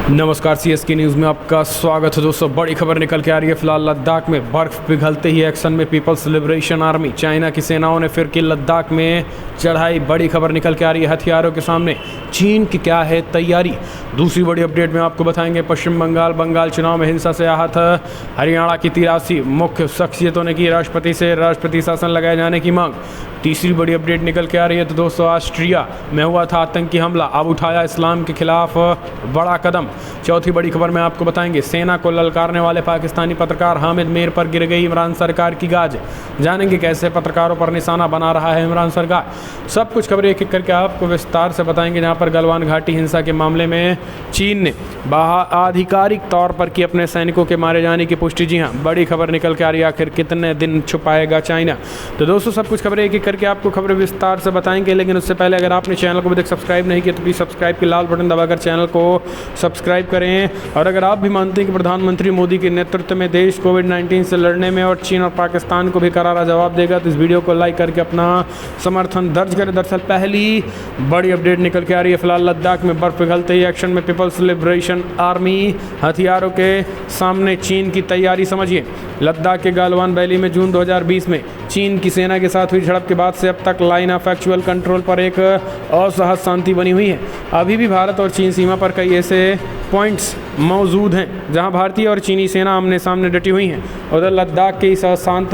नमस्कार, CSK news में आपका स्वागत है दोस्तों। बड़ी खबर निकल के आ रही है। फिलहाल लद्दाख में बर्फ पिघलते ही एक्शन में पीपल्स लिबरेशन आर्मी, चाइना की सेनाओं ने फिर की लद्दाख में चढ़ाई। बड़ी खबर निकल के आ रही है हथियारों के सामने चीन की क्या है तैयारी। दूसरी बड़ी अपडेट में आपको बताएंगे पश्चिम बंगाल चुनाव में हिंसा से आहत हरियाणा की 83 मुख्य शख्सियतों ने की राष्ट्रपति से राष्ट्रपति शासन लगाए जाने की मांग। तीसरी बड़ी अपडेट निकल के आ रही है तो दोस्तों, ऑस्ट्रिया में हुआ था आतंकी हमला, अब उठाया इस्लाम के खिलाफ बड़ा कदम। चौथी बड़ी खबर में आपको बताएंगे सेना को ललकारने वाले पाकिस्तानी पत्रकार हामिद मीर पर गिर गई इमरान सरकार की गाज। जानेंगे कैसे पत्रकारों पर निशाना बना रहा है इमरान सरकार। सब कुछ खबरें एक एक करके आपको विस्तार से बताएंगे। जहां पर गलवान घाटी हिंसा के मामले में चीन ने आधिकारिक तौर पर की अपने सैनिकों के मारे जाने की पुष्टि। जी हाँ, बड़ी खबर निकल के आ रही है, आखिर कितने दिन छुपाएगा चाइना। तो दोस्तों, सब कुछ खबरें एक एक करके आपको खबरें विस्तार से बताएंगे। लेकिन उससे पहले अगर आपने चैनल को अभी तक सब्सक्राइब नहीं किया तो प्लीज़ सब्सक्राइब के लाल बटन दबाकर चैनल को सब्सक्राइब करें। और अगर आप भी मानते हैं कि प्रधानमंत्री मोदी के नेतृत्व में देश कोविड-19 से लड़ने में और चीन और पाकिस्तान को भी करारा जवाब देगा, तो इस वीडियो को लाइक करके अपना समर्थन दर्ज करें। दरअसल पहली बड़ी अपडेट निकल के आ रही है। फिलहाल लद्दाख में बर्फ पिघलते ही एक्शन में पीपल्स लिबरेशन आर्मी, हथियारों के सामने चीन की तैयारी। समझिए, लद्दाख के गालवान वैली में जून 2020 में चीन की सेना के साथ हुई झड़प के बाद से अब तक लाइन ऑफ एक्चुअल कंट्रोल पर एक असहज शांति बनी हुई है। अभी भी भारत और चीन सीमा पर कई ऐसे पॉइंट्स मौजूद हैं जहां भारतीय और चीनी सेना आमने सामने डटी हुई हैं। उधर लद्दाख के इस अशांत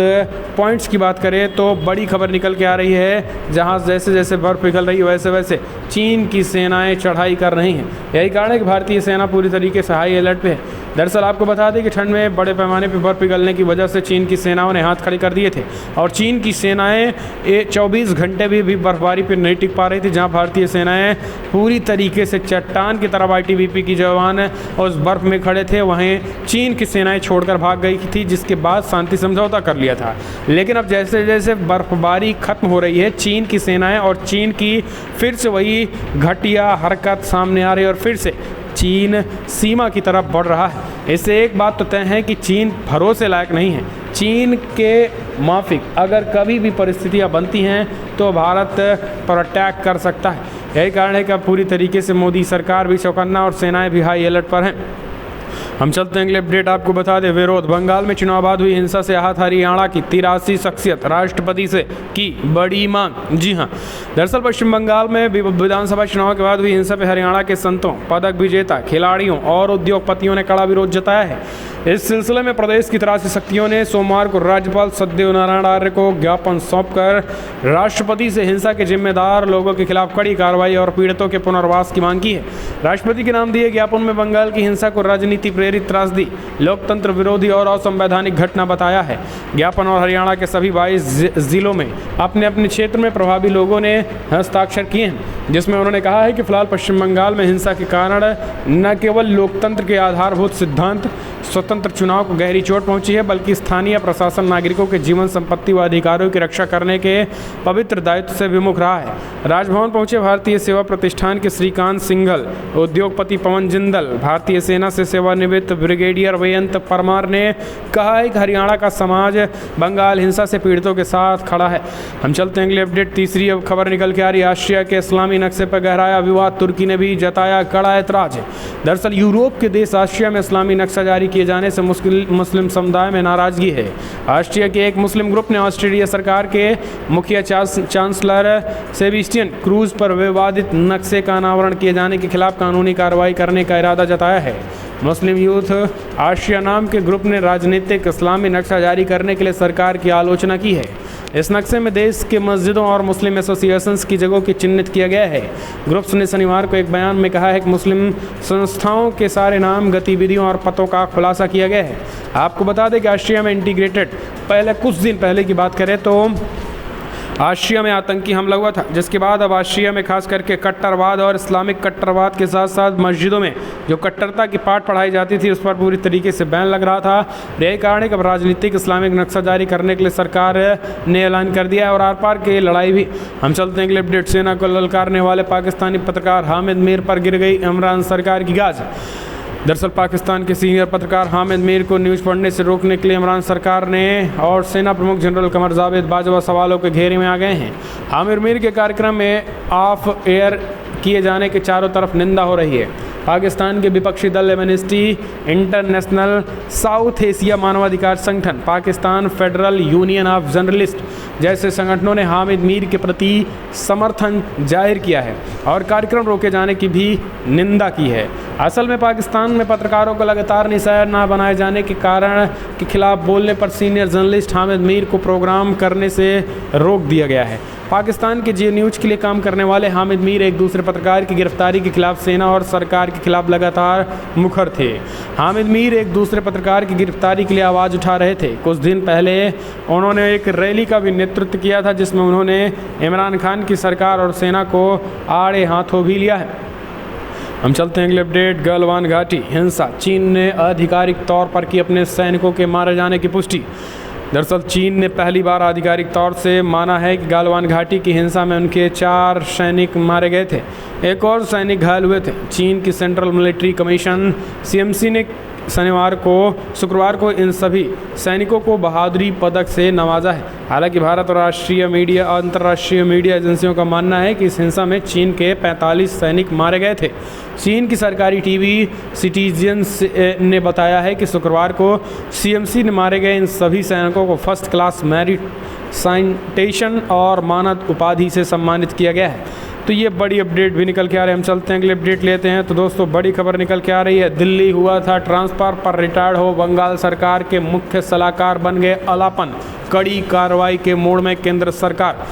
पॉइंट्स की बात करें तो बड़ी खबर निकल के आ रही है, जहां जैसे जैसे बर्फ पिघल रही है वैसे वैसे चीन की सेनाएं चढ़ाई कर रही हैं। यही कारण है कि भारतीय सेना पूरी तरीके से हाई अलर्ट पे है। दरअसल आपको बता दें कि ठंड में बड़े पैमाने पर बर्फ पिघलने की वजह से चीन की सेनाओं ने हाथ खड़े कर दिए थे और चीन की सेनाएं 24 घंटे भी बर्फबारी पर नहीं टिक पा रही थी। जहां भारतीय सेनाएं पूरी तरीके से चट्टान की तरफ आईटीबीपी की जवान उस बर्फ में खड़े थे, वहीं चीन की सेनाएं छोड़कर भाग गई थी, जिसके बाद शांति समझौता कर लिया था। लेकिन अब जैसे जैसे बर्फबारी खत्म हो रही है, चीन की सेनाएं और चीन की फिर से वही घटिया हरकत सामने आ रही है और फिर से चीन सीमा की तरफ बढ़ रहा है। इससे एक बात तो तय है कि चीन भरोसे लायक नहीं है। चीन के माफिक अगर कभी भी परिस्थितियां बनती हैं तो भारत पर अटैक कर सकता है। यही कारण है कि अब पूरी तरीके से मोदी सरकार भी चौकन्ना और सेनाएं भी हाई अलर्ट पर हैं। हम चलते हैं अगले अपडेट आपको बता दें। विरोध, बंगाल में चुनाव बाद हुई हिंसा से आहत हरियाणा की 83 शख्सियत, राष्ट्रपति से की बड़ी मांग। जी हां, दरअसल पश्चिम बंगाल में विधानसभा चुनाव के बाद हुई हिंसा पर हरियाणा के संतों, पदक विजेता खिलाड़ियों और उद्योगपतियों ने कड़ा विरोध जताया है। इस सिलसिले में प्रदेश की 83 शक्तियों ने सोमवार को राज्यपाल सत्यदेव नारायण आर्य को ज्ञापन सौंपकर राष्ट्रपति से हिंसा के जिम्मेदार लोगों के खिलाफ कड़ी कार्रवाई और पीड़ितों के पुनर्वास की मांग की है। राष्ट्रपति के नाम दिए ज्ञापन में बंगाल की हिंसा को राजनीति प्रेरित त्रासदी, लोकतंत्र विरोधी और असंवैधानिक घटना बताया है। ज्ञापन और हरियाणा के सभी 22 जिलों में अपने अपने क्षेत्र में प्रभावी लोगों ने हस्ताक्षर किए हैं, जिसमें उन्होंने कहा है कि फिलहाल पश्चिम बंगाल में हिंसा के कारण न केवल लोकतंत्र के आधारभूत सिद्धांत स्वतंत्र चुनाव को गहरी चोट पहुंची है, बल्कि स्थानीय प्रशासन नागरिकों के जीवन, संपत्ति व अधिकारों की रक्षा करने के पवित्र दायित्व से विमुख रहा है। राजभवन पहुंचे भारतीय सेवा प्रतिष्ठान के श्रीकांत सिंघल, उद्योगपति पवन जिंदल, भारतीय सेना से सेवानिवृत्त ब्रिगेडियर वयंत परमार ने कहा है कि हरियाणा का समाज बंगाल हिंसा से पीड़ितों के साथ खड़ा है। हम चलते हैं अगले अपडेट। तीसरी अब खबर निकल के आ रही है। ऑस्ट्रिया के इस्लामी नक्शे पर गहराया विवाद, तुर्की ने भी जताया कड़ा ऐतराज। दरअसल यूरोप के देश ऑस्ट्रिया में इस्लामी नक्शा जारी किए जाने से मुस्लिम समुदाय में नाराजगी है। ऑस्ट्रिया के एक मुस्लिम ग्रुप ने ऑस्ट्रेलिया सरकार के मुखिया चांसलर सेबेस्टियन क्रूज पर विवादित नक्शे का अनावरण किए जाने के खिलाफ कानूनी कार्रवाई करने का इरादा जताया है। मुस्लिम यूथ ऑस्ट्रिया नाम के ग्रुप ने राजनीतिक इस्लामी नक्शा जारी करने के लिए सरकार की आलोचना की है। इस नक्शे में देश के मस्जिदों और मुस्लिम एसोसिएशंस की जगहों की चिन्हित किया गया है। ग्रुप्स ने शनिवार को एक बयान में कहा है कि मुस्लिम संस्थाओं के सारे नाम, गतिविधियों और पतों का खुलासा किया गया है। आपको बता दें कि ऑस्ट्रिया में इंटीग्रेटेड कुछ दिन पहले की बात करें तो ऑस्ट्रिया में आतंकी हमला हुआ था, जिसके बाद अब ऑस्ट्रिया में खास करके कट्टरवाद और इस्लामिक कट्टरवाद के साथ साथ मस्जिदों में जो कट्टरता की पाठ पढ़ाई जाती थी उस पर पूरी तरीके से बैन लग रहा था। यही कारण है कि अब राजनीतिक इस्लामिक नक्शा जारी करने के लिए सरकार ने ऐलान कर दिया है और आर पार की लड़ाई भी। हम चलते हैं अगले अपडेट। सेना को ललकारने वाले पाकिस्तानी पत्रकार हामिद मीर पर गिर गई इमरान सरकार की गाज। दरअसल पाकिस्तान के सीनियर पत्रकार हामिद मीर को न्यूज़ पढ़ने से रोकने के लिए इमरान सरकार ने और सेना प्रमुख जनरल कमर जावेद बाजवा सवालों के घेरे में आ गए हैं। हामिद मीर के कार्यक्रम में ऑफ एयर किए जाने के चारों तरफ निंदा हो रही है। पाकिस्तान के विपक्षी दल एमनेस्टी इंटरनेशनल, साउथ एशिया मानवाधिकार संगठन, Pakistan federal union of journalist जैसे संगठनों ने हामिद मीर के प्रति समर्थन जाहिर किया है और कार्यक्रम रोके जाने की भी निंदा की है। असल में पाकिस्तान में पत्रकारों को लगातार निशाना बनाए जाने के कारण के खिलाफ बोलने पर सीनियर जर्नलिस्ट हामिद मीर को प्रोग्राम करने से रोक दिया गया है। पाकिस्तान के जियो न्यूज़ के लिए काम करने वाले हामिद मीर एक दूसरे पत्रकार की गिरफ्तारी के खिलाफ सेना और सरकार के खिलाफ लगातार मुखर थे। हामिद मीर एक दूसरे पत्रकार की गिरफ्तारी के लिए आवाज़ उठा रहे थे। कुछ दिन पहले उन्होंने एक रैली का भी नेतृत्व किया था जिसमें उन्होंने इमरान खान की सरकार और सेना को आड़े हाथों भी लिया है। हम चलते हैं अगले अपडेट। गलवान घाटी हिंसा, चीन ने आधिकारिक तौर पर की अपने सैनिकों के मारे जाने की पुष्टि। दरअसल चीन ने पहली बार आधिकारिक तौर से माना है कि गलवान घाटी की हिंसा में उनके 4 सैनिक मारे गए थे, एक और सैनिक घायल हुए थे। चीन की सेंट्रल मिलिट्री कमीशन CMC ने शुक्रवार को इन सभी सैनिकों को बहादुरी पदक से नवाजा है। हालांकि भारत और अंतर्राष्ट्रीय मीडिया एजेंसियों का मानना है कि इस हिंसा में चीन के 45 सैनिक मारे गए थे। चीन की सरकारी टीवी सिटीजन्स ने बताया है कि शुक्रवार को CMC ने मारे गए इन सभी सैनिकों को फर्स्ट क्लास मेरिट साइटेशन और मानद उपाधि से सम्मानित किया गया है। तो ये बड़ी अपडेट भी निकल के आ रही है। हम चलते हैं अगले अपडेट लेते हैं। तो दोस्तों बड़ी खबर निकल के आ रही है। दिल्ली हुआ था ट्रांसफ़र पर रिटायर्ड हो बंगाल सरकार के मुख्य सलाहकार बन गए अलापन, कड़ी कार्रवाई के मोड़ में केंद्र सरकार।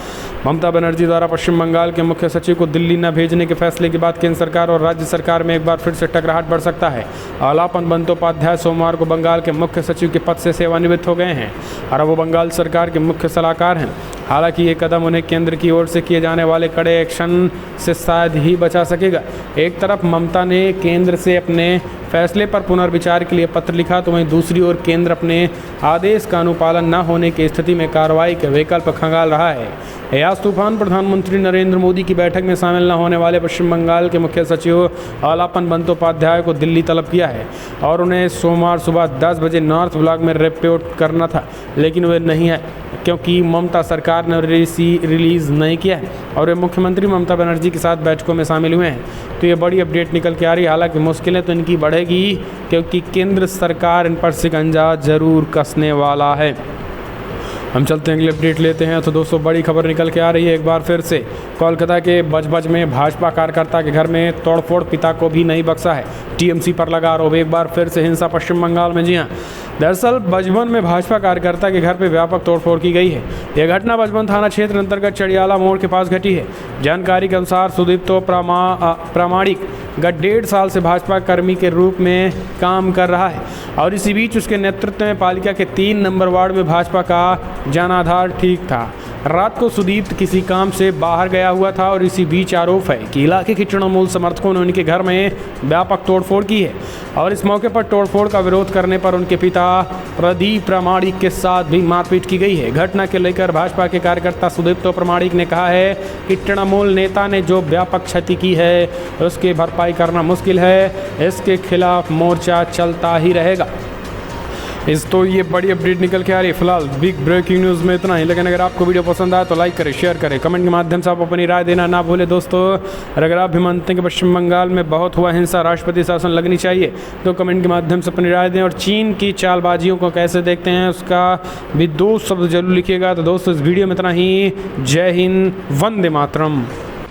ममता बनर्जी द्वारा पश्चिम बंगाल के मुख्य सचिव को दिल्ली न भेजने के फैसले के बाद केंद्र सरकार और राज्य सरकार में एक बार फिर से टकराहट बढ़ सकता है। आलापन बंदोपाध्याय सोमवार को बंगाल के मुख्य सचिव के पद से सेवानिवृत्त हो गए हैं और अब वो बंगाल सरकार के मुख्य सलाहकार हैं। हालांकि ये कदम उन्हें केंद्र की ओर से किए जाने वाले कड़े एक्शन से शायद ही बचा सकेगा। एक तरफ ममता ने केंद्र से अपने फैसले पर पुनर्विचार के लिए पत्र लिखा, तो वहीं दूसरी ओर केंद्र अपने आदेश का अनुपालन न होने की स्थिति में कार्रवाई के विकल्प खंगाल रहा है। यास तूफान प्रधानमंत्री नरेंद्र मोदी की बैठक में शामिल न होने वाले पश्चिम बंगाल के मुख्य सचिव आलापन बंदोपाध्याय को दिल्ली तलब किया है और उन्हें सोमवार सुबह 10 बजे नॉर्थ ब्लॉक में रिपोर्ट करना था, लेकिन वे नहीं है क्योंकि ममता सरकार ने रिलीज़ नहीं किया है और वे मुख्यमंत्री ममता बनर्जी के साथ बैठकों में शामिल हुए हैं। तो ये बड़ी अपडेट निकल के आ रही है। हालांकि मुश्किलें तो इनकी बढ़ेगी क्योंकि केंद्र सरकार इन पर शिकंजा जरूर कसने वाला है। हम चलते हैं अगले अपडेट लेते हैं। तो दोस्तों बड़ी खबर निकल के आ रही है एक बार फिर से। कोलकाता के बजबज में भाजपा कार्यकर्ता के घर में तोड़फोड़, पिता को भी नहीं बख्शा है। TMC पर लगा आरोप, एक बार फिर से हिंसा पश्चिम बंगाल में। जी हाँ, दरअसल बजबन में भाजपा कार्यकर्ता के घर पर व्यापक तोड़फोड़ की गई है। यह घटना बजबन थाना क्षेत्र अंतर्गत चढ़ियाला मोड़ के पास घटी है। जानकारी के अनुसार सुदीप्तो प्रामाणिक गत 1.5 साल से भाजपा कर्मी के रूप में काम कर रहा है और इसी बीच उसके नेतृत्व में पालिका के 3 नंबर वार्ड में भाजपा का जनाधार ठीक था। रात को सुदीप्त किसी काम से बाहर गया हुआ था और इसी बीच आरोप है कि इलाके के तृणमूल समर्थकों ने उनके घर में व्यापक तोड़फोड़ की है और इस मौके पर तोड़फोड़ का विरोध करने पर उनके पिता प्रदीप प्रामाणिक के साथ भी मारपीट की गई है। घटना के लेकर भाजपा के कार्यकर्ता सुदीप्तो प्रामाणिक ने कहा है कि तृणमूल नेता ने जो व्यापक क्षति की है उसकी भरपाई करना मुश्किल है, इसके खिलाफ मोर्चा चलता ही रहेगा। तो ये बड़ी अपडेट निकल के आ रही है। फिलहाल बिग ब्रेकिंग न्यूज़ में इतना ही, लेकिन अगर आपको वीडियो पसंद आए तो लाइक करें, शेयर करें, कमेंट के माध्यम से आप अपनी राय देना ना भूलें दोस्तों। और अगर आप भी मानते हैं कि पश्चिम बंगाल में बहुत हुआ हिंसा, राष्ट्रपति शासन लगनी चाहिए, तो कमेंट के माध्यम से अपनी राय दें। और चीन की चालबाजियों को कैसे देखते हैं उसका भी 2 शब्द जरूर लिखिएगा। तो दोस्तों इस वीडियो में इतना ही। जय हिंद, वंदे मातरम।